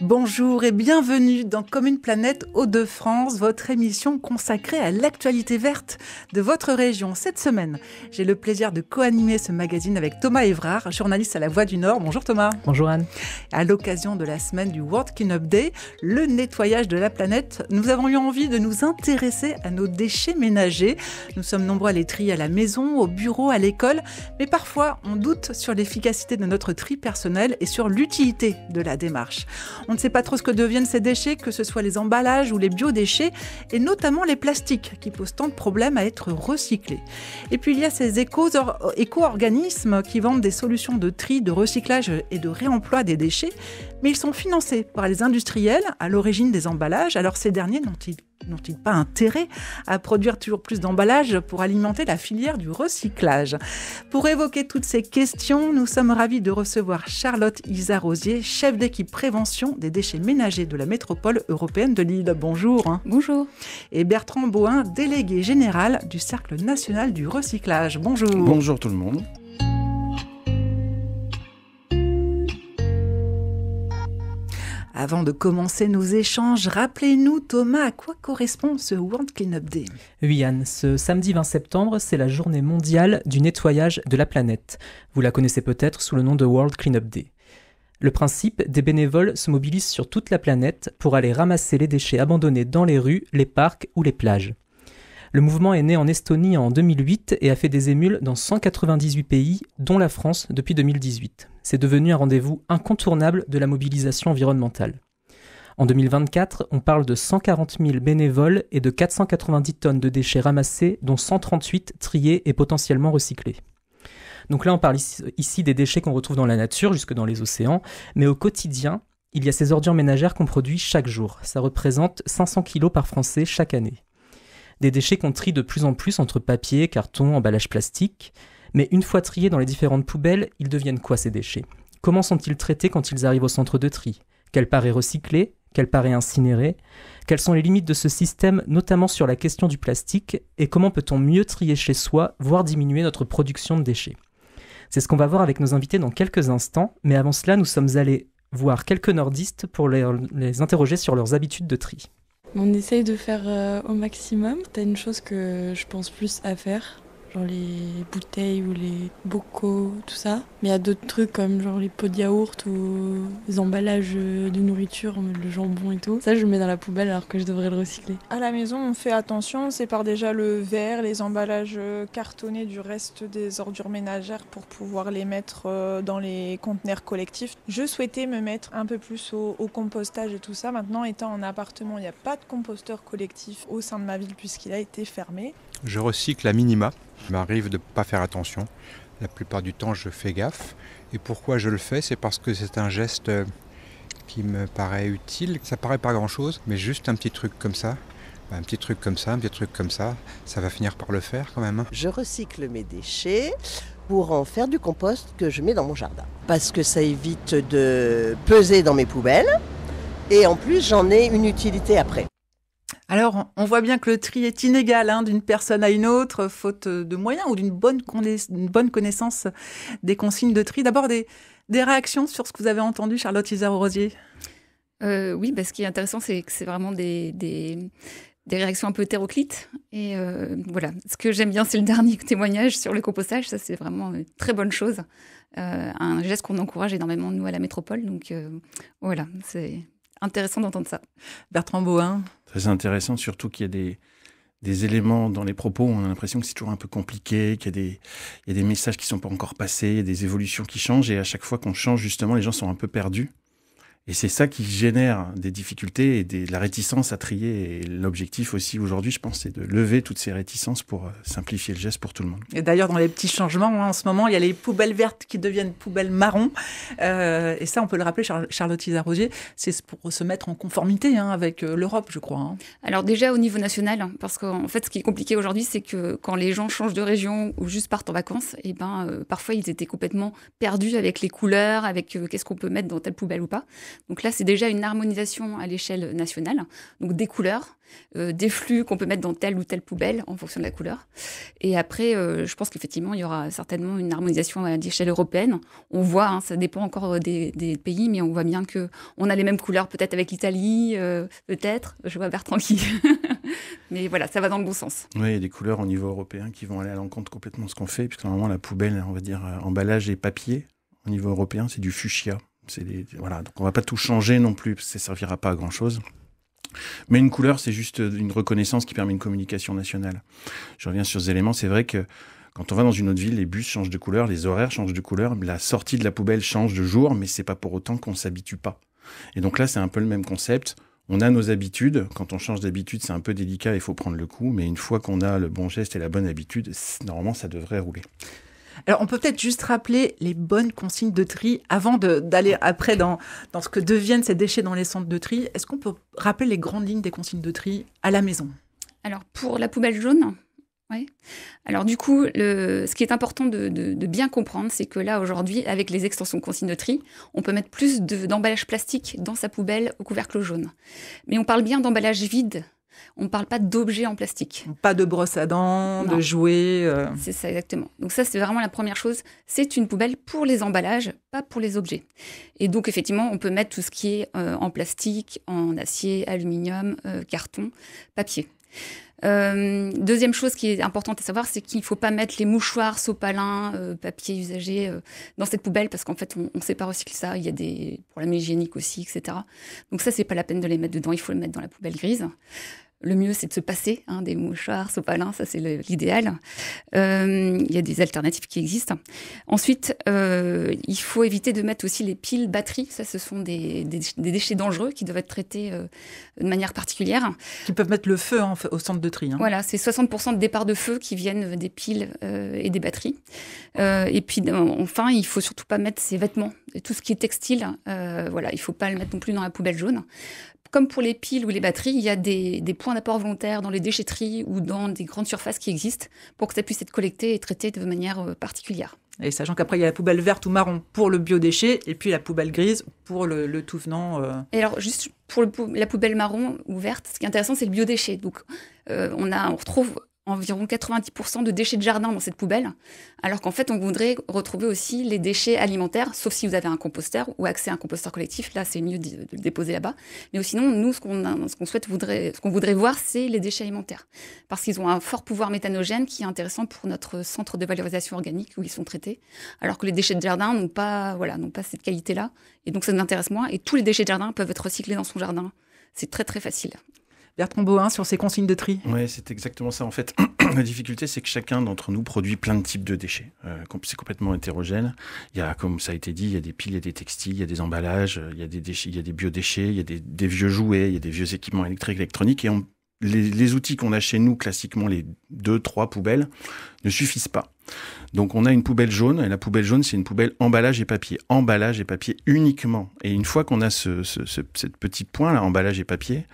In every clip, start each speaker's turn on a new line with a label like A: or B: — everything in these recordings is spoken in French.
A: Bonjour et bienvenue dans Comme une planète Hauts-de-France, votre émission consacrée à l'actualité verte de votre région. Cette semaine, j'ai le plaisir de co-animer ce magazine avec Thomas Évrard, journaliste à La Voix du Nord. Bonjour Thomas.
B: Bonjour Anne.
A: À l'occasion de la semaine du World Cleanup Day, le nettoyage de la planète, nous avons eu envie de nous intéresser à nos déchets ménagers. Nous sommes nombreux à les trier à la maison, au bureau, à l'école, mais parfois on doute sur l'efficacité de notre tri personnel et sur l'utilité de la démarche. On ne sait pas trop ce que deviennent ces déchets, que ce soit les emballages ou les biodéchets, et notamment les plastiques qui posent tant de problèmes à être recyclés. Et puis il y a ces éco-organismes qui vendent des solutions de tri, de recyclage et de réemploi des déchets, mais ils sont financés par les industriels à l'origine des emballages. Alors ces derniers n'ont-ils pas intérêt à produire toujours plus d'emballages pour alimenter la filière du recyclage? Pour évoquer toutes ces questions, nous sommes ravis de recevoir Charlotte Isa-Rosier, chef d'équipe prévention des déchets ménagers de la métropole européenne de Lille. Bonjour.
C: Bonjour.
A: Et Bertrand Bohin, délégué général du Cercle national du recyclage. Bonjour.
D: Bonjour tout le monde.
A: Avant de commencer nos échanges, rappelez-nous, Thomas, à quoi correspond ce World Cleanup Day ?
B: Oui Anne, ce samedi 20 septembre, c'est la journée mondiale du nettoyage de la planète. Vous la connaissez peut-être sous le nom de World Cleanup Day. Le principe, des bénévoles se mobilisent sur toute la planète pour aller ramasser les déchets abandonnés dans les rues, les parcs ou les plages. Le mouvement est né en Estonie en 2008 et a fait des émules dans 198 pays, dont la France depuis 2018. C'est devenu un rendez-vous incontournable de la mobilisation environnementale. En 2024, on parle de 140 000 bénévoles et de 490 tonnes de déchets ramassés, dont 138 triés et potentiellement recyclés. Donc là, on parle ici des déchets qu'on retrouve dans la nature, jusque dans les océans, mais au quotidien, il y a ces ordures ménagères qu'on produit chaque jour. Ça représente 500 kilos par Français chaque année. Des déchets qu'on trie de plus en plus entre papier, carton, emballage plastique. Mais une fois triés dans les différentes poubelles, ils deviennent quoi ces déchets ? Comment sont-ils traités quand ils arrivent au centre de tri ? Quelle part est recyclée ? Quelle part est incinérée ? Quelles sont les limites de ce système, notamment sur la question du plastique ? Et comment peut-on mieux trier chez soi, voire diminuer notre production de déchets ? C'est ce qu'on va voir avec nos invités dans quelques instants. Mais avant cela, nous sommes allés voir quelques nordistes pour les interroger sur leurs habitudes de tri.
C: On essaye de faire au maximum. T'as une chose que je pense plus à faire, genre les bouteilles ou les bocaux, tout ça. Mais il y a d'autres trucs comme genre les pots de yaourt ou les emballages de nourriture, le jambon et tout. Ça, je le mets dans la poubelle alors que je devrais le recycler.
E: À la maison, on fait attention, on sépare déjà le verre, les emballages cartonnés du reste des ordures ménagères pour pouvoir les mettre dans les conteneurs collectifs. Je souhaitais me mettre un peu plus au compostage et tout ça. Maintenant, étant en appartement, il n'y a pas de composteur collectif au sein de ma ville puisqu'il a été fermé.
D: Je recycle à minima. Il m'arrive de ne pas faire attention. La plupart du temps, je fais gaffe. Et pourquoi je le fais ? C'est parce que c'est un geste qui me paraît utile. Ça paraît pas grand-chose, mais juste un petit truc comme ça. Un petit truc comme ça, un petit truc comme ça, ça va finir par le faire quand même.
F: Je recycle mes déchets pour en faire du compost que je mets dans mon jardin. Parce que ça évite de peser dans mes poubelles. Et en plus, j'en ai une utilité après.
A: Alors, on voit bien que le tri est inégal d'une personne à une autre, faute de moyens ou d'une bonne connaissance des consignes de tri. D'abord, des réactions sur ce que vous avez entendu, Charlotte Isa-Rosier.
G: Oui, ce qui est intéressant, c'est que c'est vraiment des réactions un peu hétéroclites. Et voilà, ce que j'aime bien, c'est le dernier témoignage sur le compostage. Ça, c'est vraiment une très bonne chose. Un geste qu'on encourage énormément, nous, à la métropole. Donc voilà, c'est intéressant d'entendre ça.
A: Bertrand Bohin.
H: Très intéressant, surtout qu'il y a des éléments dans les propos, on a l'impression que c'est toujours un peu compliqué, qu'il y a des messages qui ne sont pas encore passés, il y a des évolutions qui changent, et à chaque fois qu'on change, justement, les gens sont un peu perdus. Et c'est ça qui génère des difficultés et de la réticence à trier. Et l'objectif aussi aujourd'hui, je pense, c'est de lever toutes ces réticences pour simplifier le geste pour tout le monde.
A: Et d'ailleurs, dans les petits changements, en ce moment, il y a les poubelles vertes qui deviennent poubelles marron. Et ça, on peut le rappeler, Charlotte Isa-Rosier, c'est pour se mettre en conformité avec l'Europe, je crois.
G: Alors déjà au niveau national, parce qu'en fait, ce qui est compliqué aujourd'hui, c'est que quand les gens changent de région ou juste partent en vacances, parfois ils étaient complètement perdus avec les couleurs, avec qu'est-ce qu'on peut mettre dans telle poubelle ou pas. Donc là, c'est déjà une harmonisation à l'échelle nationale. Donc des couleurs, des flux qu'on peut mettre dans telle ou telle poubelle en fonction de la couleur. Et après, je pense qu'effectivement, il y aura certainement une harmonisation à l'échelle européenne. On voit, ça dépend encore des pays, mais on voit bien qu'on a les mêmes couleurs peut-être avec l'Italie, peut-être. Je vois Bertrand qui... Mais voilà, ça va dans le bon sens.
H: Oui, il y a des couleurs au niveau européen qui vont aller à l'encontre complètement de ce qu'on fait, puisque normalement la poubelle, on va dire emballage et papier, au niveau européen, c'est du fuchsia. Voilà, donc on ne va pas tout changer non plus, parce que ça ne servira pas à grand-chose. Mais une couleur, c'est juste une reconnaissance qui permet une communication nationale. Je reviens sur ces éléments, c'est vrai que quand on va dans une autre ville, les bus changent de couleur, les horaires changent de couleur, la sortie de la poubelle change de jour, mais c'est pas pour autant qu'on ne s'habitue pas. Et donc là, c'est un peu le même concept. On a nos habitudes. Quand on change d'habitude, c'est un peu délicat, il faut prendre le coup. Mais une fois qu'on a le bon geste et la bonne habitude, normalement, ça devrait rouler.
A: Alors, on peut peut-être juste rappeler les bonnes consignes de tri avant d'aller après dans ce que deviennent ces déchets dans les centres de tri. Est-ce qu'on peut rappeler les grandes lignes des consignes de tri à la maison ?
G: Alors, pour la poubelle jaune, oui. Alors du coup, ce qui est important de bien comprendre, c'est que là, aujourd'hui, avec les extensions consignes de tri, on peut mettre plus d'emballage plastique dans sa poubelle au couvercle jaune. Mais on parle bien d'emballage vide. On ne parle pas d'objets en plastique.
A: Pas de brosse à dents, de jouets.
G: C'est ça, exactement. Donc ça, c'est vraiment la première chose. C'est une poubelle pour les emballages, pas pour les objets. Et donc, effectivement, on peut mettre tout ce qui est en plastique, en acier, aluminium, carton, papier. Deuxième chose qui est importante à savoir, c'est qu'il ne faut pas mettre les mouchoirs, sopalins, papier usagé dans cette poubelle, parce qu'en fait, on ne sait pas recycler ça. Il y a des problèmes hygiéniques aussi, etc. Donc ça, c'est pas la peine de les mettre dedans. Il faut le mettre dans la poubelle grise. Le mieux, c'est de se passer des mouchoirs, sopalins, ça c'est l'idéal. Il y a des alternatives qui existent. Ensuite, il faut éviter de mettre aussi les piles batteries. Ça, ce sont des déchets dangereux qui doivent être traités de manière particulière.
A: Qui peuvent mettre le feu au centre de tri.
G: Voilà, c'est 60% de départ de feu qui viennent des piles et des batteries. Et puis, enfin, il faut surtout pas mettre ses vêtements. Et tout ce qui est textile, voilà, il faut pas le mettre non plus dans la poubelle jaune. Comme pour les piles ou les batteries, il y a des points d'apport volontaires dans les déchetteries ou dans des grandes surfaces qui existent pour que ça puisse être collecté et traité de manière particulière.
A: Et sachant qu'après, il y a la poubelle verte ou marron pour le biodéchet et puis la poubelle grise pour le tout venant.
G: Et alors, juste pour la poubelle marron ou verte, ce qui est intéressant, c'est le biodéchet. Donc, on retrouve environ 90% de déchets de jardin dans cette poubelle, alors qu'en fait, on voudrait retrouver aussi les déchets alimentaires, sauf si vous avez un composteur ou accès à un composteur collectif. Là, c'est mieux de le déposer là-bas. Mais sinon, nous, ce qu'on voudrait voir, c'est les déchets alimentaires, parce qu'ils ont un fort pouvoir méthanogène qui est intéressant pour notre centre de valorisation organique où ils sont traités, alors que les déchets de jardin n'ont pas cette qualité-là. Et donc, ça nous intéresse moins. Et tous les déchets de jardin peuvent être recyclés dans son jardin. C'est très, très facile.
A: Bertrand Bohin, sur ces consignes de tri.
H: Oui, c'est exactement ça. En fait, la difficulté, c'est que chacun d'entre nous produit plein de types de déchets. C'est complètement hétérogène. Il y a, comme ça a été dit, il y a des piles, il y a des textiles, il y a des emballages, il y a des déchets, il y a des biodéchets, il y a des vieux jouets, il y a des vieux équipements électriques, électroniques. Et les outils qu'on a chez nous, classiquement, les 2-3 poubelles, ne suffisent pas. Donc on a une poubelle jaune, et la poubelle jaune, c'est une poubelle emballage et papier. Emballage et papier uniquement. Et une fois qu'on a ce petit point, là, emballage et papier,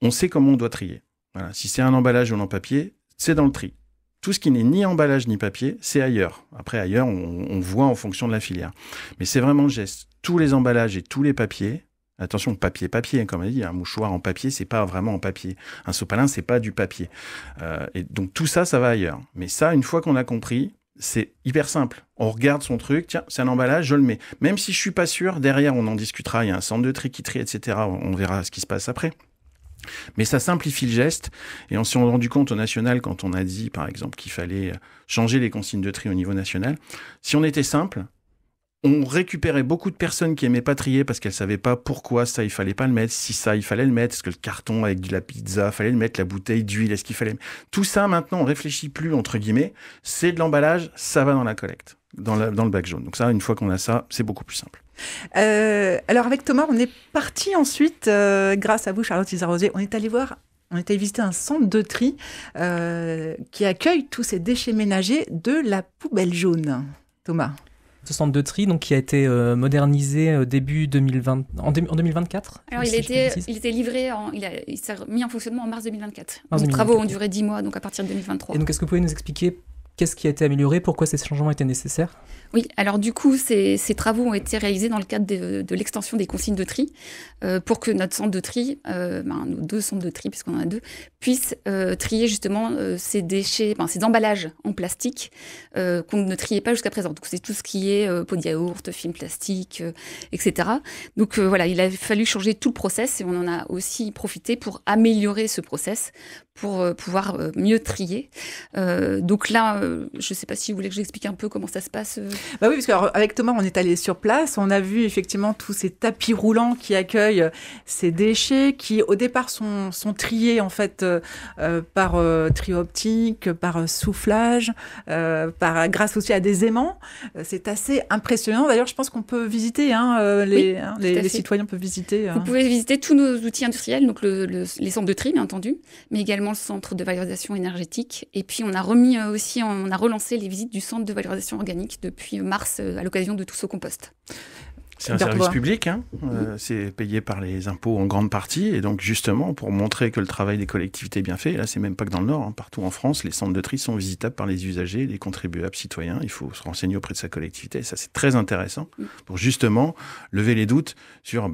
H: on sait comment on doit trier. Voilà. Si c'est un emballage ou en papier, c'est dans le tri. Tout ce qui n'est ni emballage ni papier, c'est ailleurs. Après, ailleurs, on voit en fonction de la filière. Mais c'est vraiment le geste. Tous les emballages et tous les papiers, attention, papier, comme on a dit, un mouchoir en papier, c'est pas vraiment en papier. Un sopalin, c'est pas du papier. Et donc tout ça, ça va ailleurs. Mais ça, une fois qu'on a compris, c'est hyper simple. On regarde son truc, tiens, c'est un emballage, je le mets. Même si je suis pas sûr, derrière, on en discutera. Il y a un centre de tri qui trie, etc. On verra ce qui se passe après. Mais ça simplifie le geste, et on s'est rendu compte au national, quand on a dit, par exemple, qu'il fallait changer les consignes de tri au niveau national, si on était simple, on récupérait beaucoup de personnes qui aimaient pas trier parce qu'elles savaient pas pourquoi ça, il fallait pas le mettre, si ça, il fallait le mettre, est-ce que le carton avec de la pizza, fallait le mettre, la bouteille d'huile, est-ce qu'il fallait... Tout ça, maintenant, on réfléchit plus, entre guillemets, c'est de l'emballage, ça va dans la collecte, dans le bac jaune. Donc ça, une fois qu'on a ça, c'est beaucoup plus simple.
A: Alors avec Thomas, on est parti ensuite, grâce à vous Charlotte Isarosier, on est allé visiter un centre de tri qui accueille tous ces déchets ménagers de la poubelle jaune. Thomas.
B: Ce centre de tri donc, qui a été modernisé début 2020, en 2024.
G: Alors il était livré, il s'est mis en fonctionnement en mars 2024. Les travaux ont duré 10 mois, donc à partir de 2023.
B: Et donc est-ce que vous pouvez nous expliquer Qu'est-ce qui a été amélioré? Pourquoi ces changements étaient nécessaires?
G: Oui, alors du coup, ces travaux ont été réalisés dans le cadre de l'extension des consignes de tri pour que notre centre de tri, nos 2 centres de tri, puisqu'on en a 2, puissent trier justement ces déchets, ces emballages en plastique qu'on ne triait pas jusqu'à présent. Donc c'est tout ce qui est pot de yaourt, film plastique, etc. Donc voilà, il a fallu changer tout le process et on en a aussi profité pour améliorer ce process, pour pouvoir mieux trier. Donc là, je ne sais pas si vous voulez que j'explique un peu comment ça se passe.
A: Bah oui, parce qu'avec Thomas, on est allé sur place, on a vu effectivement tous ces tapis roulants qui accueillent ces déchets, qui au départ sont triés en fait par trio optique, par soufflage, grâce aussi à des aimants. C'est assez impressionnant. D'ailleurs, je pense qu'on peut visiter, les citoyens peuvent visiter.
G: Vous pouvez visiter tous nos outils industriels, donc les centres de tri, bien entendu, mais également le centre de valorisation énergétique. Et puis, on a relancé les visites du centre de valorisation organique depuis mars à l'occasion de Tous au compost.
H: C'est un service public, c'est payé par les impôts en grande partie, et donc justement pour montrer que le travail des collectivités est bien fait, et là c'est même pas que dans le Nord, partout en France, les centres de tri sont visitables par les usagers, les contribuables citoyens, il faut se renseigner auprès de sa collectivité, et ça c'est très intéressant pour justement lever les doutes sur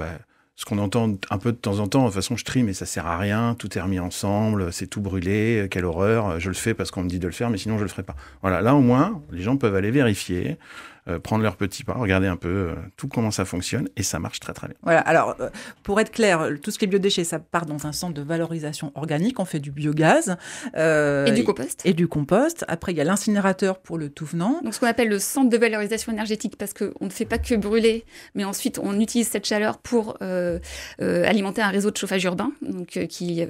H: ce qu'on entend un peu de temps en temps. De toute façon, je trie, mais ça sert à rien. Tout est remis ensemble. C'est tout brûlé. Quelle horreur. Je le fais parce qu'on me dit de le faire, mais sinon, je le ferai pas. Voilà. Là, au moins, les gens peuvent aller vérifier, prendre leur petit pas, regarder un peu tout comment ça fonctionne, et ça marche très, très bien.
A: Voilà. Alors, pour être clair, tout ce qui est biodéchets, ça part dans un centre de valorisation organique. On fait du biogaz.
G: Et du compost.
A: Et du compost. Après, il y a l'incinérateur pour le tout venant.
G: Donc, ce qu'on appelle le centre de valorisation énergétique, parce qu'on ne fait pas que brûler, mais ensuite, on utilise cette chaleur pour alimenter un réseau de chauffage urbain, donc qui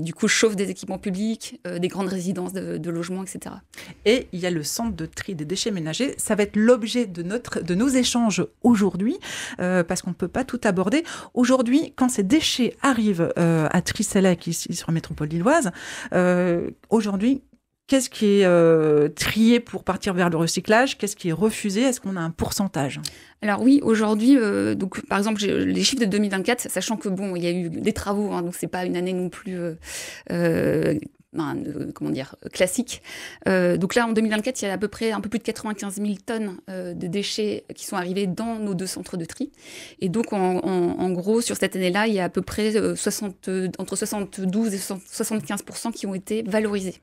G: du coup chauffe des équipements publics, des grandes résidences de logements, etc.
A: Et il y a le centre de tri des déchets ménagers. Ça va être l'objet de nos échanges aujourd'hui, parce qu'on ne peut pas tout aborder. Aujourd'hui, quand ces déchets arrivent à Tri-Sélec, ici sur la métropole lilloise, aujourd'hui, qu'est-ce qui est trié pour partir vers le recyclage? Qu'est-ce qui est refusé? Est-ce qu'on a un pourcentage?
G: Alors oui, aujourd'hui, donc par exemple, j'ai les chiffres de 2024, sachant que il y a eu des travaux, donc c'est pas une année non plus classique. Donc là, en 2024, il y a à peu près un peu plus de 95 000 tonnes de déchets qui sont arrivés dans nos 2 centres de tri. Et donc, en gros, sur cette année-là, il y a à peu près entre 72 et 75% qui ont été valorisés.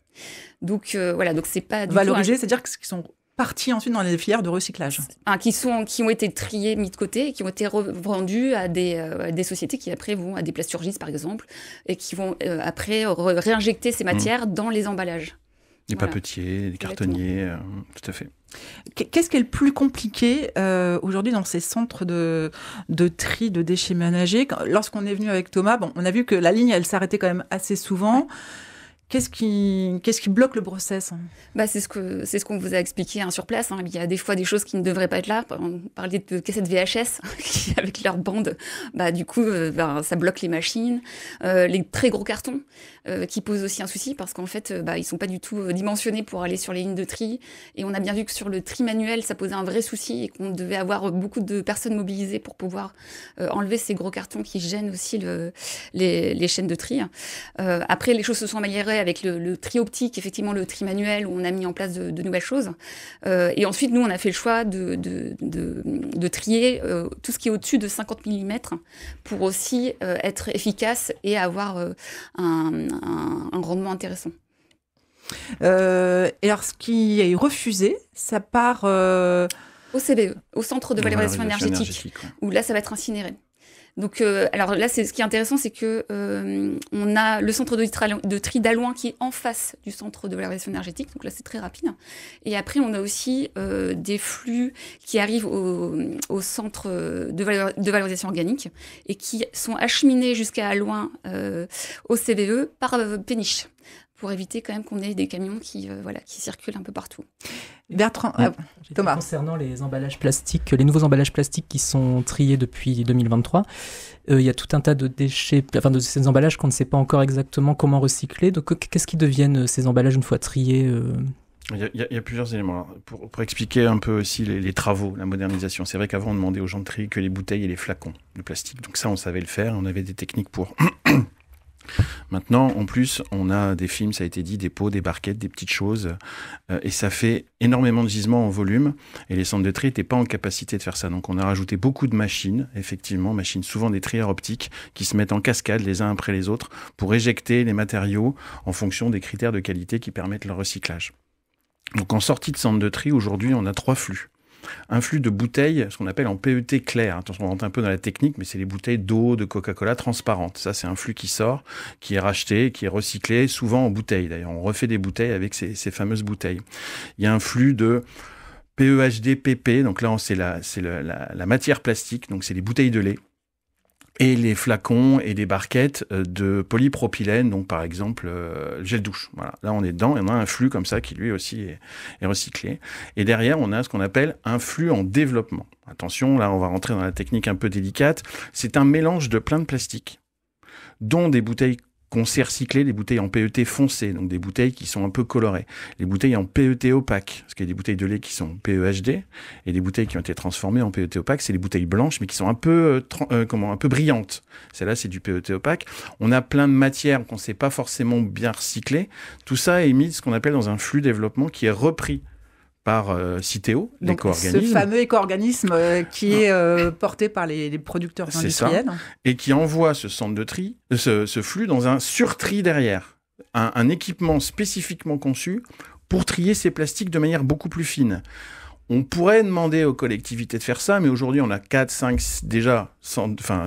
G: Donc voilà, donc c'est pas du
A: valorisés, c'est-à-dire qu'ils sont partis ensuite dans les filières de recyclage.
G: Qui ont été triés, mis de côté, et qui ont été revendus à des sociétés qui après vont à des plasturgistes par exemple, et qui vont après réinjecter ces matières dans les emballages.
H: Des papetiers, des cartonniers, tout à fait.
A: Qu'est-ce qui est le plus compliqué aujourd'hui dans ces centres de tri de déchets ménagers? Lorsqu'on est venu avec Thomas, on a vu que la ligne, elle s'arrêtait quand même assez souvent. Qu'est-ce qui bloque le process?
G: C'est ce qu'on vous a expliqué sur place. Il y a des fois des choses qui ne devraient pas être là. On parlait de cassettes VHS qui, avec leur bande, du coup, ça bloque les machines. Les très gros cartons qui posent aussi un souci parce qu'en fait, ils sont pas du tout dimensionnés pour aller sur les lignes de tri. Et on a bien vu que sur le tri manuel, ça posait un vrai souci et qu'on devait avoir beaucoup de personnes mobilisées pour pouvoir enlever ces gros cartons qui gênent aussi les chaînes de tri. Après, les choses se sont améliorées avec le tri optique, effectivement le tri manuel, où on a mis en place de nouvelles choses. Et ensuite, nous, on a fait le choix de trier tout ce qui est au-dessus de 50 mm pour aussi être efficace et avoir un rendement intéressant.
A: Et alors, ce qui est refusé, ça part...
G: Au CVE, au Centre de Valorisation Énergétique, où là, ça va être incinéré. Donc, alors là, ce qui est intéressant, c'est que on a le centre de tri d'Allouin qui est en face du centre de valorisation énergétique. Donc là, c'est très rapide. Et après, on a aussi des flux qui arrivent au centre de valorisation organique et qui sont acheminés jusqu'à Allouin au CVE par péniche, pour éviter quand même qu'on ait des camions qui circulent un peu partout.
A: Bertrand, Thomas.
B: Concernant les emballages plastiques, les nouveaux emballages plastiques qui sont triés depuis 2023, il y a tout un tas de déchets, de ces emballages qu'on ne sait pas encore exactement comment recycler. Donc, qu'est-ce qui deviennent ces emballages une fois triés
H: Il y a plusieurs éléments. Pour expliquer un peu aussi les travaux, la modernisation. C'est vrai qu'avant, on demandait aux gens de trier que les bouteilles et les flacons de plastique. Donc ça, on savait le faire. On avait des techniques pour... Maintenant, en plus, on a des films, ça a été dit, des pots, des barquettes, des petites choses, et ça fait énormément de gisements en volume, et les centres de tri n'étaient pas en capacité de faire ça. Donc on a rajouté beaucoup de machines, effectivement, machines souvent des trieurs optiques, qui se mettent en cascade les uns après les autres, pour éjecter les matériaux en fonction des critères de qualité qui permettent leur recyclage. Donc en sortie de centre de tri, aujourd'hui, on a 3 flux. Un flux de bouteilles, ce qu'on appelle en PET clair. Attention, on rentre un peu dans la technique, mais c'est les bouteilles d'eau, de Coca-Cola transparentes. Ça, c'est un flux qui sort, qui est racheté, qui est recyclé, souvent en bouteilles. D'ailleurs, on refait des bouteilles avec ces fameuses bouteilles. Il y a un flux de PEHD, PP. Donc là, c'est la matière plastique. Donc c'est les bouteilles de lait. Et les flacons et les barquettes de polypropylène, donc par exemple gel douche. Voilà. Là, on est dedans et on a un flux comme ça qui lui aussi est recyclé. Et derrière, on a ce qu'on appelle un flux en développement. Attention, là, on va rentrer dans la technique un peu délicate. C'est un mélange de plein de plastiques, dont des bouteilles qu'on sait recycler, les bouteilles en PET foncé, donc des bouteilles qui sont un peu colorées, les bouteilles en PET opaque, parce qu'il y a des bouteilles de lait qui sont PEHD, et des bouteilles qui ont été transformées en PET opaque, c'est les bouteilles blanches, mais qui sont un peu brillantes. Celle-là, c'est du PET opaque. On a plein de matières qu'on ne sait pas forcément bien recycler. Tout ça est mis ce qu'on appelle dans un flux développement qui est repris par Citeo, l'éco-organisme.
A: Ce fameux éco-organisme qui est porté par les producteurs industriels.
H: Ça. Et qui envoie ce centre de tri, ce flux dans un surtri derrière. Un équipement spécifiquement conçu pour trier ces plastiques de manière beaucoup plus fine. On pourrait demander aux collectivités de faire ça, mais aujourd'hui, on a 4, 5, déjà,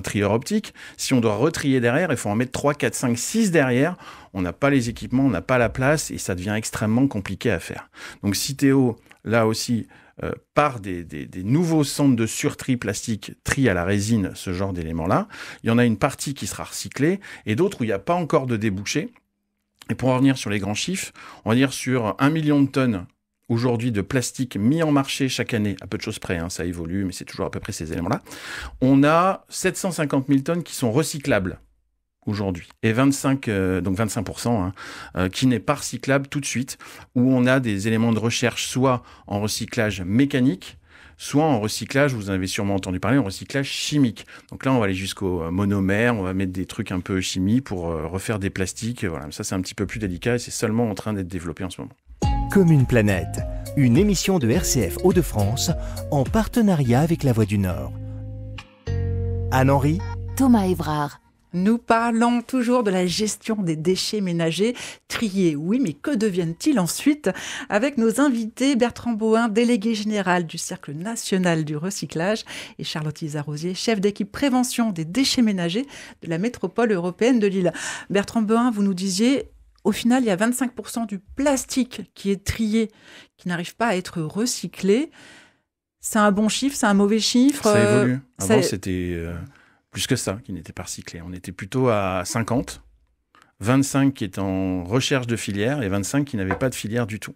H: trieurs optiques. Si on doit retrier derrière, il faut en mettre 3, 4, 5, 6 derrière. On n'a pas les équipements, on n'a pas la place, et ça devient extrêmement compliqué à faire. Donc, Citeo, là aussi, par des nouveaux centres de surtri plastique, tri à la résine, ce genre d'éléments-là. Il y en a une partie qui sera recyclée, et d'autres où il n'y a pas encore de débouché. Et pour en revenir sur les grands chiffres, on va dire sur 1 million de tonnes aujourd'hui de plastique mis en marché chaque année, à peu de choses près, ça évolue, mais c'est toujours à peu près ces éléments-là. On a 750 000 tonnes qui sont recyclables aujourd'hui, et 25%, qui n'est pas recyclable tout de suite, où on a des éléments de recherche soit en recyclage mécanique, soit en recyclage, vous en avez sûrement entendu parler, en recyclage chimique. Donc là, on va aller jusqu'au monomère, on va mettre des trucs un peu chimie pour refaire des plastiques. Voilà, ça c'est un petit peu plus délicat et c'est seulement en train d'être développé en ce moment.
I: Comme une planète, une émission de RCF Hauts-de-France en partenariat avec La Voix du Nord. Anne-Henri,
J: Thomas Évrard.
A: Nous parlons toujours de la gestion des déchets ménagers. Triés, oui, mais que deviennent-ils ensuite? Avec nos invités, Bertrand Bohin, délégué général du Cercle national du recyclage, et Charlotte Isarosier, chef d'équipe prévention des déchets ménagers de la métropole européenne de Lille. Bertrand Bohin, vous nous disiez, au final, il y a 25% du plastique qui est trié, qui n'arrive pas à être recyclé. C'est un bon chiffre, c'est un mauvais chiffre?
H: Ça évolue. Avant, c'était plus que ça qui n'était pas recyclé. On était plutôt à 50, 25 qui étaient en recherche de filière et 25 qui n'avaient pas de filière du tout.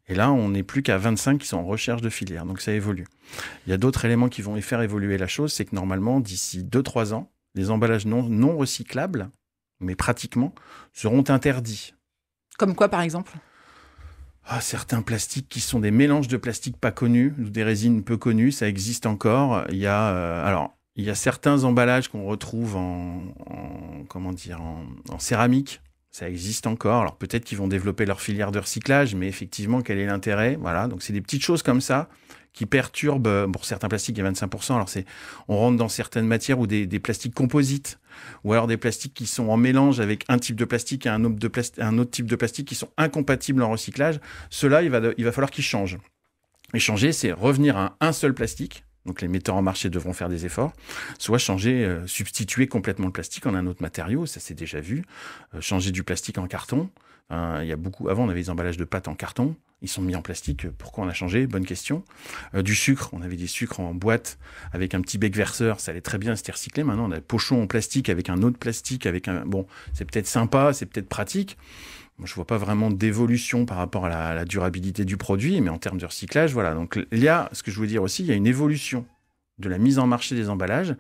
H: Et là, on n'est plus qu'à 25 qui sont en recherche de filière. Donc ça évolue. Il y a d'autres éléments qui vont faire évoluer la chose. C'est que normalement, d'ici 2-3 ans, les emballages non recyclables, mais pratiquement, seront interdits.
A: Comme quoi, par exemple ?
H: Certains plastiques qui sont des mélanges de plastiques pas connus, ou des résines peu connues, ça existe encore. Il y a certains emballages qu'on retrouve en céramique. Ça existe encore. Alors peut-être qu'ils vont développer leur filière de recyclage, mais effectivement, quel est l'intérêt ? Voilà. Donc c'est des petites choses comme ça qui perturbent. Pour certains plastiques, il y a 25%. Alors on rentre dans certaines matières ou des plastiques composites, ou alors des plastiques qui sont en mélange avec un type de plastique et un autre type de plastique qui sont incompatibles en recyclage. Ceux-là, il va falloir qu'ils changent. Et changer, c'est revenir à un seul plastique. Donc les metteurs en marché devront faire des efforts, soit substituer complètement le plastique en un autre matériau, ça c'est déjà vu, changer du plastique en carton. Avant on avait des emballages de pâtes en carton, ils sont mis en plastique, pourquoi on a changé? Bonne question. Du sucre, on avait des sucres en boîte avec un petit bec verseur, ça allait très bien, c'était recyclé. Maintenant on a des pochons en plastique avec un autre plastique, c'est peut-être sympa, c'est peut-être pratique. Moi, je vois pas vraiment d'évolution par rapport à la durabilité du produit, mais en termes de recyclage, voilà. Donc, ce que je veux dire aussi, il y a une évolution de la mise en marché des emballages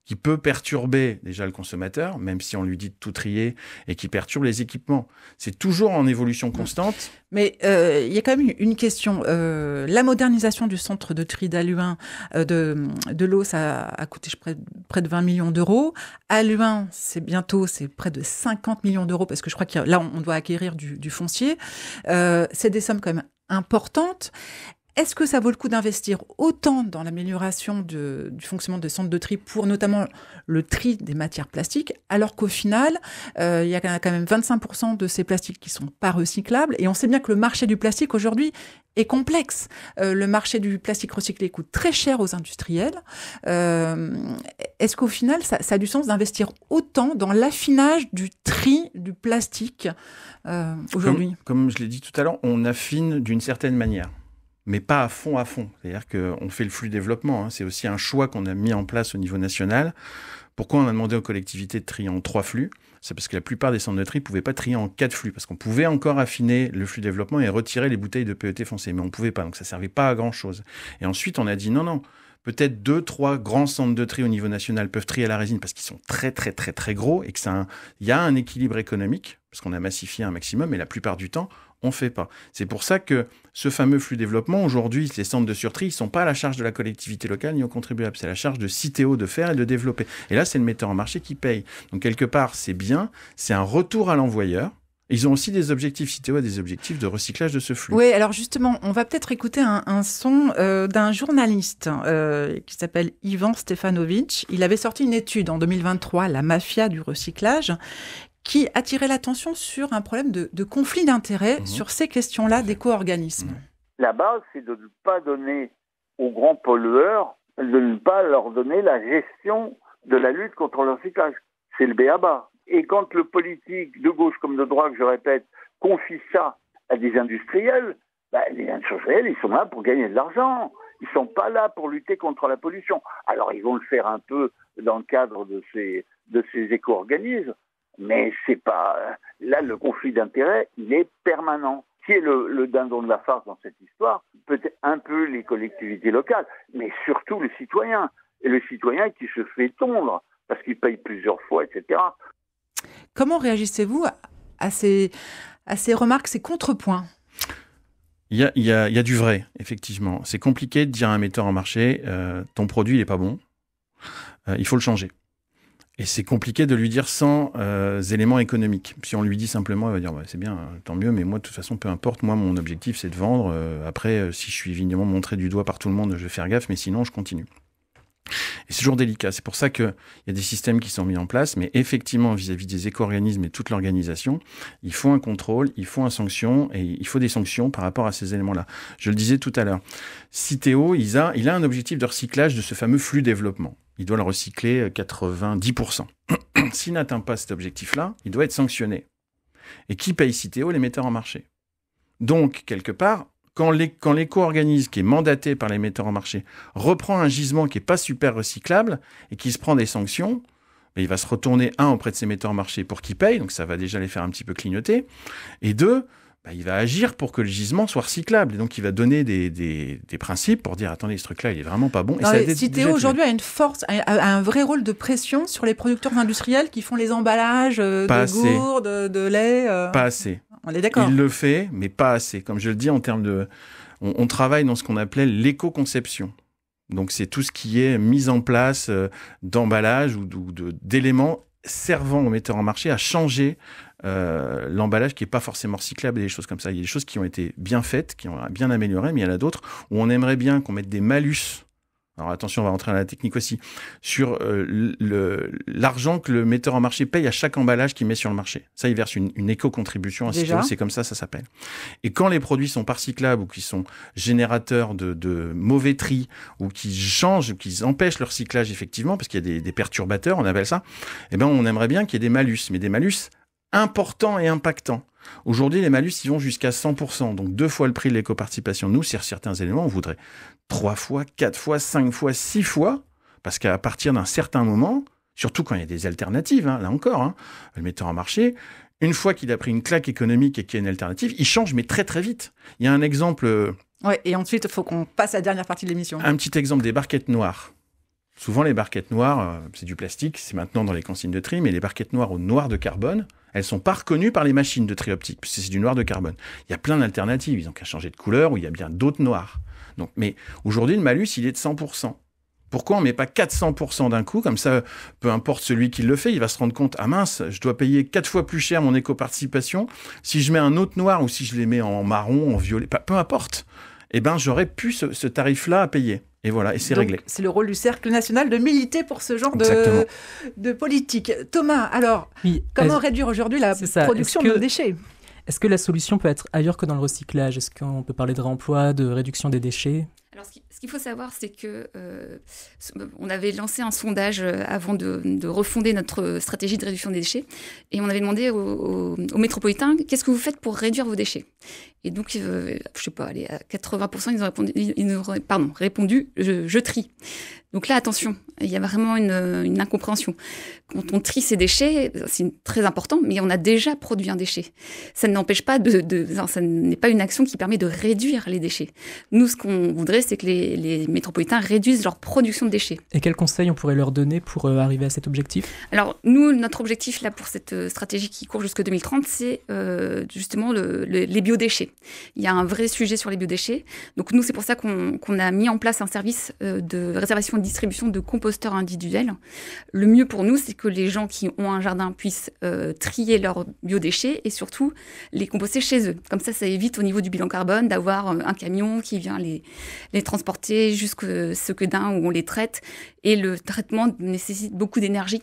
H: qui peut perturber déjà le consommateur, même si on lui dit de tout trier, et qui perturbe les équipements. C'est toujours en évolution constante.
A: Mais il y a quand même une question. La modernisation du centre de tri d'Halluin, de l'eau, ça a coûté près de 20 millions d'euros. Halluin, c'est près de 50 millions d'euros, parce que je crois que là, on doit acquérir du foncier. C'est des sommes quand même importantes. Est-ce que ça vaut le coup d'investir autant dans l'amélioration du fonctionnement des centres de tri pour notamment le tri des matières plastiques, alors qu'au final, il y a quand même 25% de ces plastiques qui ne sont pas recyclables, et on sait bien que le marché du plastique aujourd'hui est complexe. Le marché du plastique recyclé coûte très cher aux industriels. Est-ce qu'au final, ça a du sens d'investir autant dans l'affinage du tri du plastique aujourd'hui ?
H: Comme je l'ai dit tout à l'heure, on affine d'une certaine manière, mais pas à fond. C'est-à-dire qu'on fait le flux développement. Hein. C'est aussi un choix qu'on a mis en place au niveau national. Pourquoi on a demandé aux collectivités de trier en 3 flux ? C'est parce que la plupart des centres de tri ne pouvaient pas trier en 4 flux, parce qu'on pouvait encore affiner le flux développement et retirer les bouteilles de PET foncé, mais on ne pouvait pas, donc ça ne servait pas à grand-chose. Et ensuite, on a dit non, peut-être 2-3 grands centres de tri au niveau national peuvent trier à la résine parce qu'ils sont très, très, très, très gros et qu'il y a un équilibre économique, parce qu'on a massifié un maximum, mais la plupart du temps, on ne fait pas. C'est pour ça que ce fameux flux développement, aujourd'hui, les centres de surtri, ils ne sont pas à la charge de la collectivité locale ni aux contribuables. C'est à la charge de Citeo de faire et de développer. Et là, c'est le metteur en marché qui paye. Donc, quelque part, c'est bien. C'est un retour à l'envoyeur. Ils ont aussi des objectifs, Citeo a des objectifs de recyclage de ce flux.
A: Oui, alors justement, on va peut-être écouter un son d'un journaliste qui s'appelle Ivan Stefanovic. Il avait sorti une étude en 2023, La mafia du recyclage, qui attirait l'attention sur un problème de conflit d'intérêts sur ces questions-là d'éco-organismes.
J: La base, c'est de ne pas donner aux grands pollueurs, de ne pas leur donner la gestion de la lutte contre le recyclage. C'est le b.a.-ba. Et quand le politique, de gauche comme de droite, je répète, confie ça à des industriels, les industriels, ils sont là pour gagner de l'argent. Ils ne sont pas là pour lutter contre la pollution. Alors, ils vont le faire un peu dans le cadre de ces éco-organismes, mais c'est pas... Là, le conflit d'intérêts, il est permanent. Qui est le dindon de la farce dans cette histoire ? Peut-être un peu les collectivités locales, mais surtout le citoyen. Et le citoyen qui se fait tondre, parce qu'il paye plusieurs fois, etc.
A: Comment réagissez-vous à ces remarques, ces contrepoints ?
H: Il y a du vrai, effectivement. C'est compliqué de dire à un metteur en marché, ton produit, il n'est pas bon, il faut le changer. Et c'est compliqué de lui dire sans éléments économiques. Si on lui dit simplement, il va dire c'est bien, tant mieux, mais moi de toute façon, peu importe, moi mon objectif c'est de vendre. Après, si je suis évidemment montré du doigt par tout le monde, je vais faire gaffe, mais sinon je continue. Et c'est toujours délicat. C'est pour ça qu'il y a des systèmes qui sont mis en place, mais effectivement, vis-à-vis des éco-organismes et toute l'organisation, il faut un contrôle, il faut une sanction, et il faut des sanctions par rapport à ces éléments-là. Je le disais tout à l'heure. Citeo, il a un objectif de recyclage de ce fameux flux développement. Il doit le recycler 90%. S'il n'atteint pas cet objectif-là, il doit être sanctionné. Et qui paye Citeo ? Les metteurs en marché. Donc, quelque part, quand l'éco-organisme qui est mandaté par les metteurs en marché reprend un gisement qui n'est pas super recyclable et qui se prend des sanctions, il va se retourner, auprès de ses metteurs en marché pour qu'ils payent, donc ça va déjà les faire un petit peu clignoter, et 2, il va agir pour que le gisement soit recyclable. Et donc, il va donner des principes pour dire, attendez, ce truc-là, il est vraiment pas bon.
A: Citeo, aujourd'hui, a un vrai rôle de pression sur les producteurs industriels qui font les emballages de gourdes, de lait.
H: Pas assez.
A: On est d'accord.
H: Il le fait, mais pas assez. Comme je le dis, en termes de... On travaille dans ce qu'on appelait l'éco-conception. Donc, c'est tout ce qui est mise en place d'emballage ou d'éléments servant aux metteurs en marché à changer l'emballage qui n'est pas forcément recyclable et des choses comme ça. Il y a des choses qui ont été bien faites, qui ont bien amélioré, mais il y en a d'autres où on aimerait bien qu'on mette des malus. Alors attention, on va rentrer dans la technique aussi, sur l'argent que le metteur en marché paye à chaque emballage qu'il met sur le marché. Ça, il verse une éco-contribution à Citeo, c'est comme ça s'appelle. Et quand les produits sont pas recyclables ou qui sont générateurs de mauvais tri ou qui changent, qui empêchent le recyclage effectivement, parce qu'il y a des perturbateurs, on appelle ça, on aimerait bien qu'il y ait des malus, mais des malus importants et impactants. Aujourd'hui, les malus, ils vont jusqu'à 100%, donc 2 fois le prix de l'éco-participation. Nous, sur certains éléments, on voudrait 3 fois, 4 fois, 5 fois, 6 fois, parce qu'à partir d'un certain moment, surtout quand il y a des alternatives, là encore, le metteur en marché, une fois qu'il a pris une claque économique et qu'il y a une alternative, il change, mais très très vite. Il y a un exemple...
A: Ouais, et ensuite, il faut qu'on passe à la dernière partie de l'émission.
H: Un petit exemple des barquettes noires. Souvent, les barquettes noires, c'est du plastique, c'est maintenant dans les consignes de tri, mais les barquettes noires au noir de carbone, elles sont pas reconnues par les machines de tri optique, puisque c'est du noir de carbone. Il y a plein d'alternatives, ils ont qu'à changer de couleur, ou il y a bien d'autres noirs. Donc, mais aujourd'hui, le malus, il est de 100%. Pourquoi on met pas 400% d'un coup? Comme ça, peu importe celui qui le fait, il va se rendre compte, ah mince, je dois payer 4 fois plus cher mon éco-participation. Si je mets un autre noir ou si je les mets en marron, en violet, peu importe, eh ben, j'aurais pu ce tarif-là à payer. Et voilà, et c'est
A: Donc,
H: réglé.
A: C'est le rôle du Cercle national de militer pour ce genre de politique. Thomas, alors, comment réduire aujourd'hui la production de nos déchets?
B: Est-ce que la solution peut être ailleurs que dans le recyclage? Est-ce qu'on peut parler de réemploi, de réduction des déchets?
G: Alors, ce qu'il faut savoir, c'est que on avait lancé un sondage avant de refonder notre stratégie de réduction des déchets, et on avait demandé aux métropolitains qu'est-ce que vous faites pour réduire vos déchets. Et donc, je sais pas, allez, à 80%, ils ont répondu je trie. Donc là, attention, il y a vraiment une incompréhension. Quand on trie ces déchets, c'est très important, mais on a déjà produit un déchet. Ça n'empêche pas ça n'est pas une action qui permet de réduire les déchets. Nous, ce qu'on voudrait, c'est que les métropolitains réduisent leur production de déchets.
B: Et quels conseils on pourrait leur donner pour arriver à cet objectif?
G: Alors, nous, notre objectif là pour cette stratégie qui court jusqu'en 2030, c'est justement les biodéchets. Il y a un vrai sujet sur les biodéchets. Donc nous, c'est pour ça qu'on a mis en place un service de réservation et de distribution de composteurs individuels. Le mieux pour nous, c'est que les gens qui ont un jardin puissent trier leurs biodéchets et surtout les composter chez eux. Comme ça évite au niveau du bilan carbone d'avoir un camion qui vient les transporter jusqu'à Sequedin où on les traite. Et le traitement nécessite beaucoup d'énergie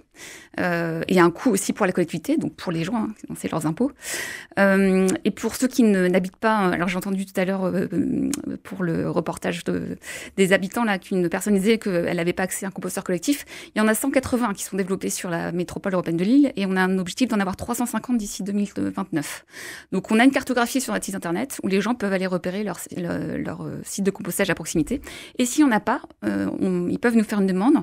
G: et un coût aussi pour la collectivité, donc pour les gens, c'est leurs impôts. Et pour ceux qui n'habitent pas, alors j'ai entendu tout à l'heure pour le reportage des habitants là qu'une personne disait qu'elle n'avait pas accès à un composteur collectif. Il y en a 180 qui sont développés sur la métropole européenne de Lille et on a un objectif d'en avoir 350 d'ici 2029. Donc on a une cartographie sur notre site internet où les gens peuvent aller repérer leur site de compostage à proximité. Et s'il n'y en a pas, ils peuvent nous faire une demande.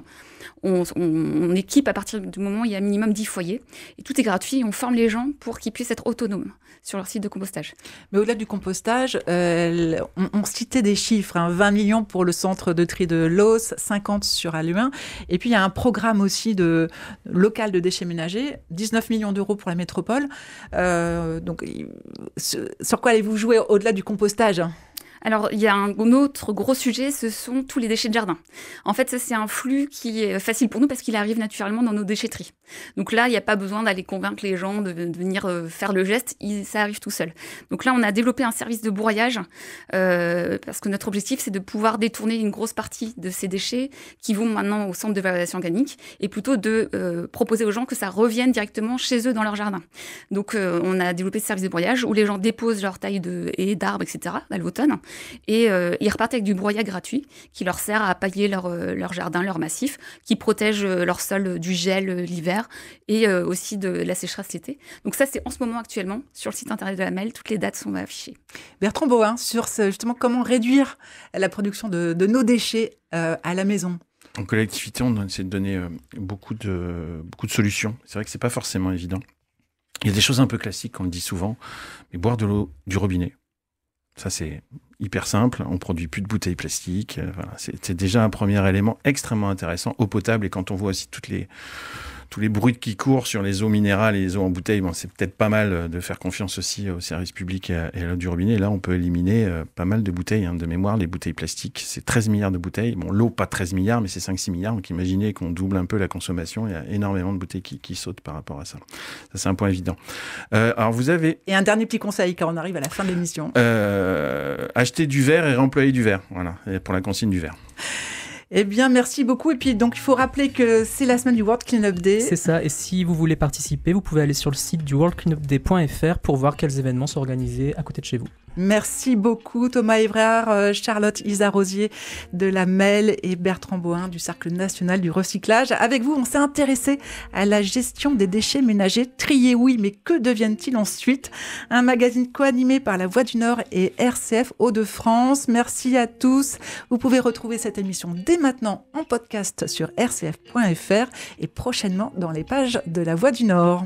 G: On équipe à partir du moment où il y a minimum 10 foyers. Et tout est gratuit. On forme les gens pour qu'ils puissent être autonomes sur leur site de compostage.
A: Mais au-delà du compostage, on citait des chiffres. 20 millions pour le centre de tri de Loos, 50 sur Halluin. Et puis, il y a un programme aussi local de déchets ménagers, 19 millions d'euros pour la métropole. Donc, sur quoi allez-vous jouer au-delà du compostage ?
G: Alors, il y a un autre gros sujet, ce sont tous les déchets de jardin. En fait, ça, c'est un flux qui est facile pour nous parce qu'il arrive naturellement dans nos déchetteries. Donc là, il n'y a pas besoin d'aller convaincre les gens de venir faire le geste, ça arrive tout seul. Donc là, on a développé un service de broyage parce que notre objectif, c'est de pouvoir détourner une grosse partie de ces déchets qui vont maintenant au centre de valorisation organique et plutôt de proposer aux gens que ça revienne directement chez eux dans leur jardin. Donc, on a développé ce service de broyage où les gens déposent leur taille de haies, d'arbres, etc. à l'automne. Et ils repartent avec du broyat gratuit qui leur sert à pailler leur jardin, leur massif, qui protège leur sol du gel l'hiver et aussi de la sécheresse l'été. Donc ça, c'est en ce moment actuellement sur le site internet de la MEL. Toutes les dates sont affichées.
A: Bertrand Bohin, sur justement comment réduire la production de nos déchets à la maison.
H: En collectivité, on essaie de donner beaucoup de solutions. C'est vrai que c'est pas forcément évident. Il y a des choses un peu classiques, on le dit souvent, mais boire de l'eau du robinet. Ça, c'est hyper simple. On produit plus de bouteilles plastiques. Voilà. C'est déjà un premier élément extrêmement intéressant. Eau potable, et quand on voit aussi tous les bruits qui courent sur les eaux minérales et les eaux en bouteille, bon, c'est peut-être pas mal de faire confiance aussi au service public et à l'eau du robinet. Et là, on peut éliminer pas mal de bouteilles. De mémoire, les bouteilles plastiques, c'est 13 milliards de bouteilles. Bon, l'eau, pas 13 milliards, mais c'est 5-6 milliards. Donc imaginez qu'on double un peu la consommation. Il y a énormément de bouteilles qui sautent par rapport à ça. Ça, c'est un point évident. Alors, vous avez...
A: Et un dernier petit conseil, car on arrive à la fin de l'émission.
H: Acheter du verre et réemployer du verre. Voilà, pour la consigne du verre.
A: Eh bien, merci beaucoup. Et puis, donc, il faut rappeler que c'est la semaine du World Cleanup Day.
B: C'est ça. Et si vous voulez participer, vous pouvez aller sur le site du worldcleanupday.fr pour voir quels événements sont organisés à côté de chez vous.
A: Merci beaucoup, Thomas Évrard, Charlotte Isa-Rosier de la MEL et Bertrand Bohin du Cercle national du recyclage. Avec vous, on s'est intéressé à la gestion des déchets ménagers. Triés, oui, mais que deviennent-ils ensuite ? Un magazine co-animé par La Voix du Nord et RCF Hauts-de-France. Merci à tous. Vous pouvez retrouver cette émission dès maintenant en podcast sur rcf.fr et prochainement dans les pages de La Voix du Nord.